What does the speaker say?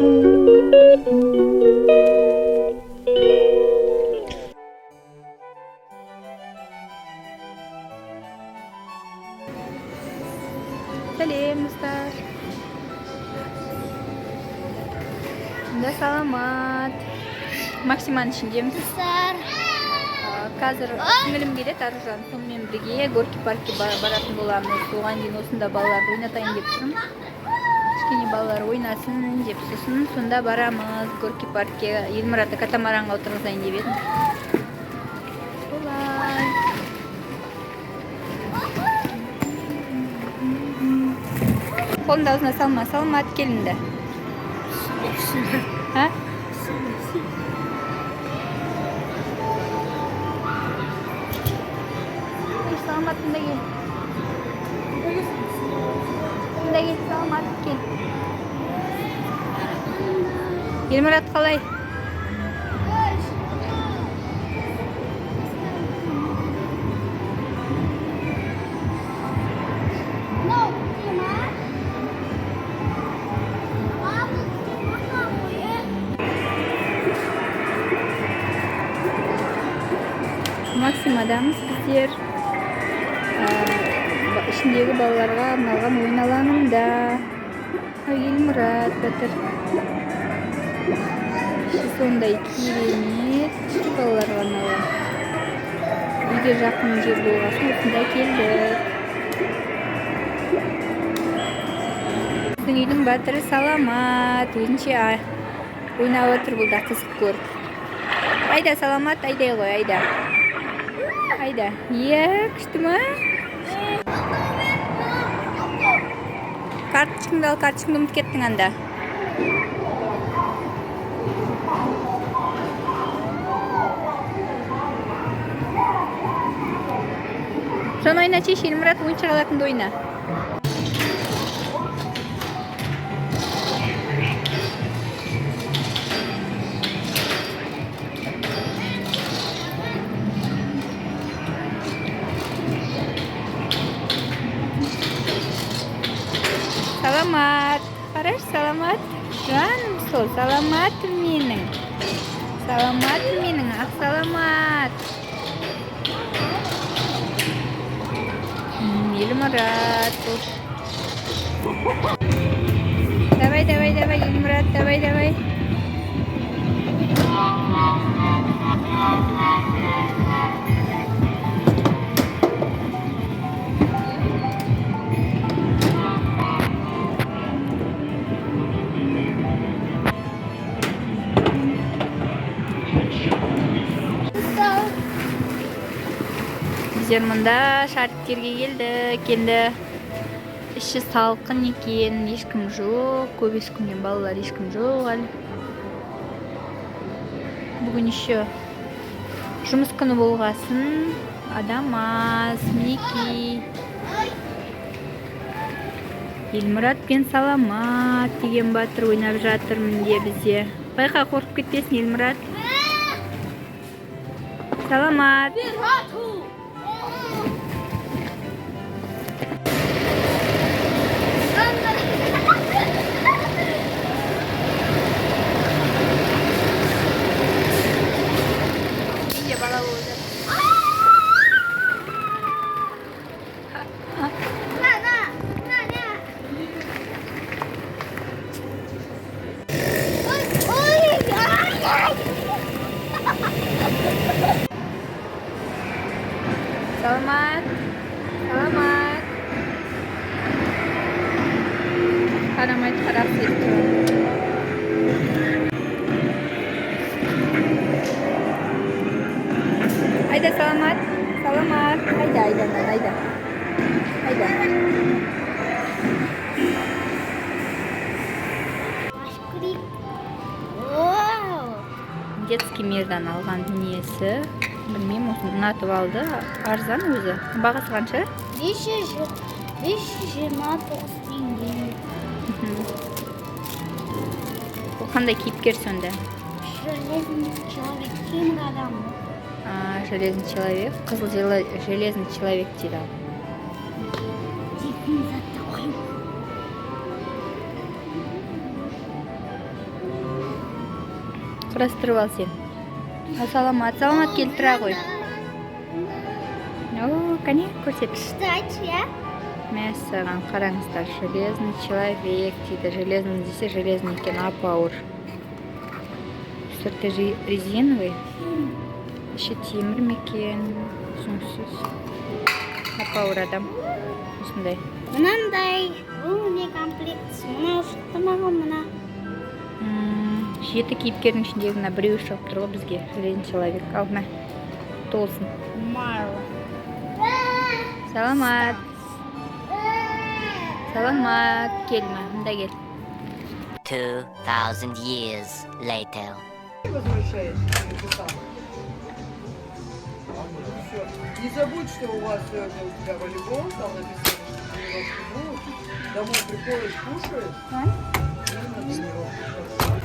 Сәлем, достар. Да, саламат. Максиманың ішіндеміз. Қазір сіңілім келеді, Аружан. Сонымен бірге Горки паркке баратын боламыз. Оған дейін осында балаларды ойнатайын деп тұрмын. Кішкене балалар ойнасын деп, сосын сонда барамыз Горки паркке. Елмұратты катамаранға отырғызайын деп едім. Солай. Қолыңды аузына салма, саламат келінді. Ha? Selamat bunda gel. Bunda gel, selamat gel. Елмұрат қалай? Максимадамыз біздер ішіндегі балаларға арналған ойын алаңында. Елмұрат батыр. Сондай керемет балаларға арналған. Үйге жақын жер болғасын осында келдік. Біздің үйдің батыры саламат. Өзінше ойнап отыр, бұл да қызық көріп. Айда саламат, айдай ғой, айда. Айда. Иә, күшті ма? Карточкаңды ал, карточкаңды ұмытып кеттің анда. Соны ойна, чеш, Елмұрат, ойыншық алатынды ойна. Саламат. Қараш, саламат. Жаным сол, саламат менің. Саламат менің, ақ саламат. Елмұрат. Давай, давай, давай, Елмұрат, давай, давай. Біздер мұнда шариктерге келдік. Енді іші салқын екен, ешкім жоқ. Көбес күннен балалар ешкім жоқ әлі. Бүгін еще жұмыс күні болғасын. Адам аз, мінекей. Елмұрат пен саламат деген батыр ойнап жатырмын де бізде. Байқа, қорқып кетпесін, Елмұрат. Саламат. Selamat. Selamat. Karamay karakter. Ayda selamat. Selamat. Ayda, ayda, ayda. Ayda. Детский мирдан алған дүниесі. Білмеймін, осыны ұнатып алды. Арзан өзі. Бағасы қанша? 529 теңге. Ол қандай кейіпкер сонда? Железный человек. Темір адам. Железный человек. Қызыл железный человек дейді. құрастырып ал сен. Саламат келтіре ғой. О, кәне көрсет. Кстати, Мәссаған, қараңыздар, железный человек дейді. Железный десе железный екен, ап-ауыр. Сырты резиновый. Іші темір мекен. Түсініксіз. Ап-ауыр адам. Осындай. мынандай. Бұл не комплект? Мына шықты маған мына. 7 кейіпкердің ішіндегі мына біреуі шығып тұр ғой бізге. Железный человек. Ал мына. Толсын. Марл. Саламат. Саламат. Келме. Мында кел. 2,000 years later. Возвращаешься или ты сам? Всё. Не забудь, что у вас сегодня у тебя волейбол, там написано, что тренировки будут. Домой приходишь, кушаешь, и на тренировку.